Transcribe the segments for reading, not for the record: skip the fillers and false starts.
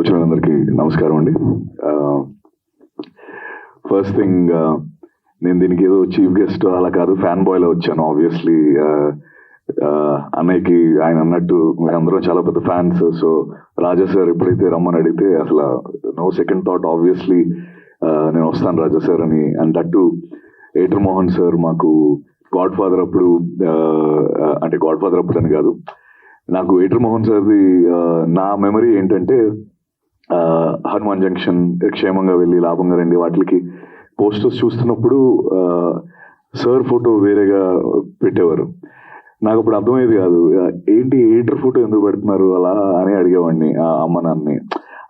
వచ్చిన అందరికీ నమస్కారం అండి. ఫస్ట్ థింగ్, నేను దీనికి ఏదో చీఫ్ గెస్ట్ అలా కాదు, ఫ్యాన్ బాయ్లో వచ్చాను. ఆబ్వియస్లీ అన్నయ్యకి ఆయన అన్నట్టు అందరం చాలా పెద్ద ఫ్యాన్స్. సో రాజా సార్ ఎప్పుడైతే రమ్మని అడిగితే అసలు నో సెకండ్ థాట్, ఆబ్వియస్లీ నేను వస్తాను రాజా సార్ అని. And that Ather Mohan sir మాకు గాడ్ ఫాదర్ అప్పుడు, అంటే గాడ్ ఫాదర్ అప్పుడు అని కాదు, నాకు ఏటర్ మోహన్ సార్ది నా మెమరీ ఏంటంటే హనుమాన్ జంక్షన్ క్షేమంగా వెళ్ళి లాభంగా రండి వాటికి పోస్టర్స్ చూస్తున్నప్పుడు సార్ ఫోటో వేరేగా పెట్టేవారు. నాకు అప్పుడు అర్థమయ్యేది కాదు, ఏంటి ఎడిటర్ ఫోటో ఎందుకు పెడుతున్నారు అలా అని అడిగేవాడిని అమ్మ నాన్నని.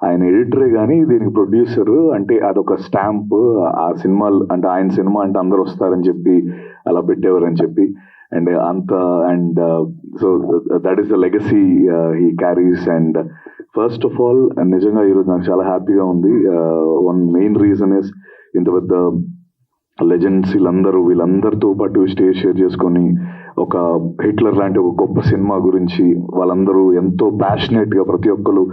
ఆయన ఎడిటరే కానీ దీనికి ప్రొడ్యూసర్, అంటే అదొక స్టాంప్, ఆ సినిమాలు అంటే ఆయన సినిమా అంటే అందరు వస్తారని చెప్పి అలా పెట్టేవారు అని చెప్పి. అండ్ అంత and so that is the legacy he carries. And first of all నిజంగా ఈరోజు నాకు చాలా హ్యాపీగా ఉంది. వన్ మెయిన్ రీజన్ ఇస్ ఇంత పెద్ద లెజెండ్స్ వీళ్ళందరితో పాటు స్టేజ్ షేర్ చేసుకొని ఒక హిట్లర్ లాంటి ఒక గొప్ప సినిమా గురించి వాళ్ళందరూ ఎంతో ప్యాషనేట్గా ప్రతి ఒక్కరు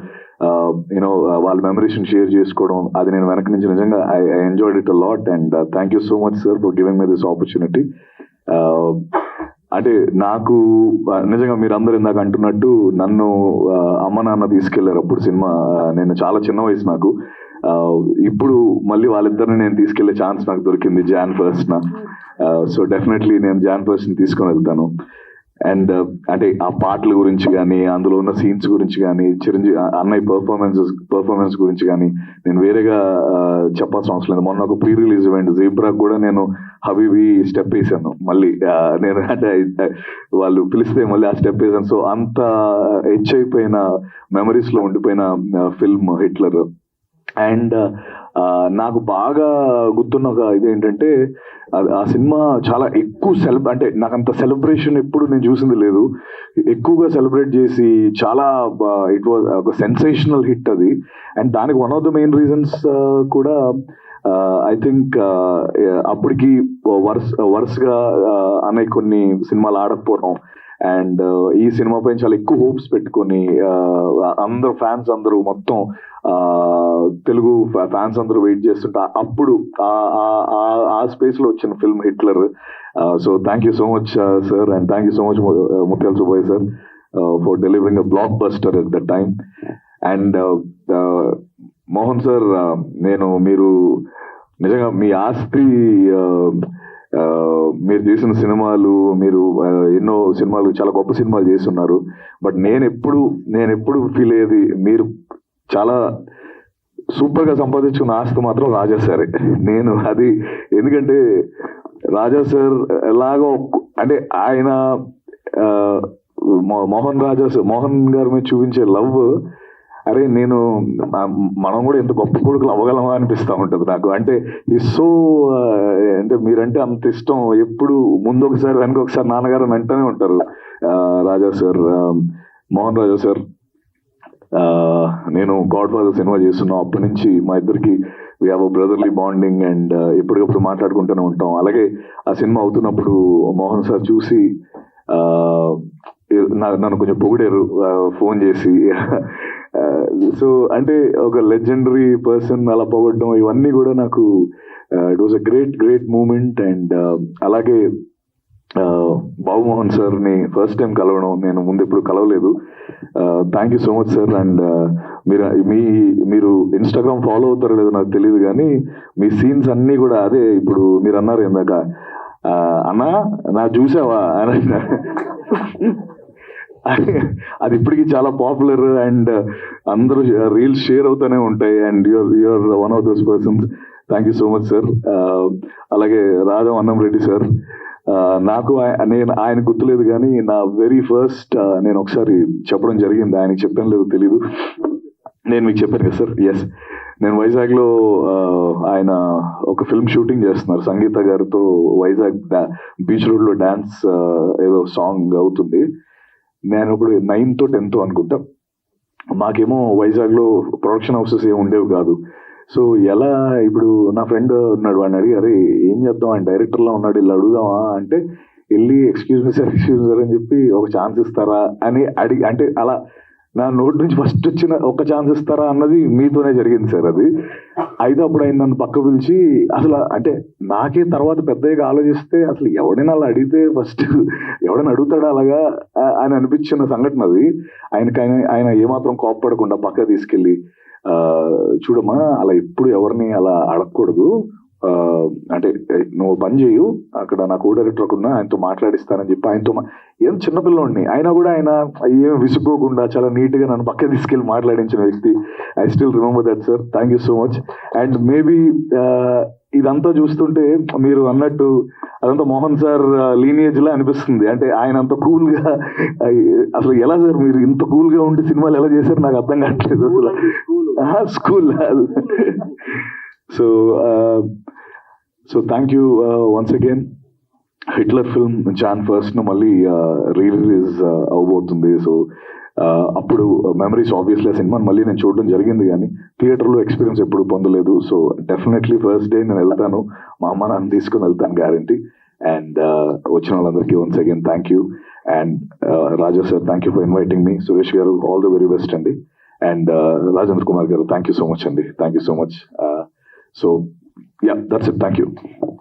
యూనో వాళ్ళ మెమరీస్ని షేర్ చేసుకోవడం, అది నేను వెనక నుంచి నిజంగా I enjoyed it a lot. And thank you so much sir for giving me this opportunity. అంటే నాకు నిజంగా మీరు అందరు ఇందాక అంటున్నట్టు నన్ను అమ్మ నాన్న తీసుకెళ్లారు అప్పుడు సినిమా, నేను చాలా చిన్న వయసు నాకు. ఇప్పుడు మళ్ళీ వాళ్ళిద్దరిని నేను తీసుకెళ్లే ఛాన్స్ నాకు దొరికింది Jan 1st. సో డెఫినెట్లీ నేను Jan 1st తీసుకొని వెళ్తాను. అండ్ అంటే ఆ పాటల గురించి కానీ, అందులో ఉన్న సీన్స్ గురించి కానీ, చిరంజీవి అన్నయ్య పర్ఫార్మెన్స్ గురించి కానీ నేను వేరేగా చెప్పాల్సిన అవసరం లేదు. మొన్న ఒక ప్రీ రిలీజ్ ఈవెంట్ జీబ్రా కూడా నేను హబీబీ స్టెప్ వేసాను మళ్ళీ. నేను అంటే వాళ్ళు పిలిస్తే మళ్ళీ ఆ స్టెప్ వేసాను. సో అంత హెచ్ అయిపోయిన మెమరీస్లో ఉండిపోయిన ఫిల్మ్ హిట్లర్. అండ్ నాకు బాగా గుర్తున్న ఒక ఇదేంటంటే, ఆ సినిమా చాలా ఎక్కువ అంటే నాకు అంత సెలబ్రేషన్ ఎప్పుడు నేను చూసింది లేదు. ఎక్కువగా సెలబ్రేట్ చేసి చాలా ఇట్ వాజ్ ఒక సెన్సేషనల్ హిట్ అది. అండ్ దానికి one of the main reasons కూడా ఐ థింక్ అప్పటికి వరుసగా అనేక కొన్ని సినిమాలు ఆడకపోవడం, అండ్ ఈ సినిమా పైన చాలా ఎక్కువ హోప్స్ పెట్టుకొని అందరు ఫ్యాన్స్ అందరూ మొత్తం తెలుగు ఫ్యాన్స్ అందరూ వెయిట్ చేస్తుంటే అప్పుడు ఆ స్పేస్ లో వచ్చిన film Hitler. So thank you so much sir, and thank you so much Muthyala Subbaiah sir for delivering a blockbuster at that time. And Mohan sir, మీరు నిజంగా మీ ఆస్తి, మీరు చేసిన సినిమాలు, మీరు ఎన్నో సినిమాలు, చాలా గొప్ప సినిమాలు చేస్తున్నారు. బట్ నేను ఎప్పుడు ఫీల్ అయ్యేది, మీరు చాలా సూపర్గా సంపాదించుకున్న ఆస్తి మాత్రం రాజా సారే. నేను అది ఎందుకంటే రాజా సార్ ఎలాగో అంటే ఆయన మోహన్ గారి మీద చూపించే లవ్, అరే మనం కూడా ఎంత గొప్ప కొడుకులు అవ్వగలమా అనిపిస్తూ ఉంటుంది నాకు. అంటే సో అంటే మీరంటే అంత ఇష్టం, ఎప్పుడు ముందు ఒకసారి వెనక ఒకసారి నాన్నగారు వెంటనే ఉంటారు రాజా సార్, మోహన్ రాజా సార్. నేను గాడ్ ఫాదర్ సినిమా చేస్తున్నాం, అప్పటి నుంచి మా ఇద్దరికి we have a brotherly bonding. And ఎప్పటికప్పుడు మాట్లాడుకుంటూనే ఉంటాం. అలాగే ఆ సినిమా అవుతున్నప్పుడు మోహన్ సార్ చూసి నన్ను కొంచెం పొగిడారు ఫోన్ చేసి. సో అంటే ఒక లెజెండరీ పర్సన్ అలా పొగడడం, ఇవన్నీ కూడా నాకు it was a great moment. And అలాగే బాబు మోహన్ సార్ని ఫస్ట్ టైం కలవడం, నేను ముందు ఎప్పుడు కలవలేదు. Thank you so much sir. And మీరు ఇన్స్టాగ్రామ్ ఫాలో అవుతారో లేదో నాకు తెలియదు కానీ మీ సీన్స్ అన్నీ కూడా అదే, ఇప్పుడు మీరు అన్నారు ఇందాక అన్నా నా చూసావా అని, అది ఇప్పటికీ చాలా పాపులర్. అండ్ అందరూ రీల్స్ షేర్ అవుతూనే ఉంటాయి. And you are one of those persons. Thank you so much sir. అలాగే రాజా అన్నం రెడ్డి సార్, నాకు ఆయన గుర్తులేదు కానీ నా వెరీ ఫస్ట్ నేను ఒకసారి చెప్పడం జరిగింది, ఆయనకి చెప్పాను లేదు తెలీదు, నేను మీకు చెప్పాను కదా సార్. ఎస్, నేను వైజాగ్లో ఆయన ఒక ఫిల్మ్ షూటింగ్ చేస్తున్నారు సంగీత గారితో. వైజాగ్ బీచ్ రోడ్లో డ్యాన్స్ ఏదో సాంగ్ అవుతుంది. నేను ఇప్పుడు 9th or 10th అనుకుంటా. మాకేమో వైజాగ్లో ప్రొడక్షన్ హౌసెస్ ఏమి ఉండేవి కాదు. సో ఎలా ఇప్పుడు నా ఫ్రెండ్ ఉన్నాడు, వాడిని అడిగి అరే ఏం చేద్దాం, ఆయన డైరెక్టర్లో ఉన్నాడు, వెళ్ళి అడుగుదామా అంటే, వెళ్ళి ఎక్స్క్యూజ్ మీ సార్ అని చెప్పి ఒక ఛాన్స్ ఇస్తారా అని అడిగి, అంటే అలా నా నోటి నుంచి ఫస్ట్ వచ్చిన ఒక ఛాన్స్ ఇస్తారా అన్నది మీతోనే జరిగింది సార్. అది అయితే అప్పుడు ఆయన నన్ను పక్క పిలిచి అసలు అంటే నాకే తర్వాత పెద్దగా ఆలోచిస్తే అసలు ఎవడైనా అలా అడిగితే ఫస్ట్ ఎవడైనా అడుగుతాడా అలాగా అని అనిపించిన సంఘటన అది. ఆయన ఏమాత్రం కోప్పడకుండా పక్క తీసుకెళ్ళి చూడమ్మా అలా ఎప్పుడు ఎవరిని అలా అడగకూడదు, అంటే నువ్వు పని చేయు, అక్కడ నా కో డైరెక్టర్ ఉన్నా ఆయనతో మాట్లాడిస్తానని చెప్పి ఆయనతో ఏం చిన్నపిల్లోడిని అయినా కూడా ఆయన ఏం విసుక్కోకుండా చాలా నీట్గా నన్ను పక్క తీసుకెళ్ళి మాట్లాడించిన వ్యక్తి. I still remember that sir. Thank you so much. And maybe ఇదంతా చూస్తుంటే మీరు అన్నట్టు అదంతా మోహన్ సార్ లీనియేజ్ లా అనిపిస్తుంది. అంటే ఆయన అంత కూల్ గా అసలు ఎలా సార్ మీరు ఇంత కూల్ గా ఉండి సినిమాలు ఎలా చేశారు నాకు అర్థం కావట్లేదు అసలు. School so thank you once again. Hitler film Jan 1st మళ్ళీ రిలీజ్ అవబోతుంది. సో అప్పుడు మెమరీస్ ఆబ్వియస్లీ ఆ సినిమాని మళ్ళీ నేను చూడడం జరిగింది, కానీ థియేటర్లో ఎక్స్పీరియన్స్ ఎప్పుడు పొందలేదు. సో డెఫినెట్లీ ఫస్ట్ డే నేను వెళ్తాను, మా అమ్మ నాన్న తీసుకుని వెళ్తాను గ్యారంటీ. అండ్ వచ్చిన వాళ్ళందరికీ once again thank you. And Raja sir thank you for inviting me. Suresh గారు ఆల్ ద వెరీ బెస్ట్ అండి. అండ్ రాజేంద్ర కుమార్ గారు థ్యాంక్ యూ సో మచ్ అండి. Thank you so much. So yeah, that's it. Thank you.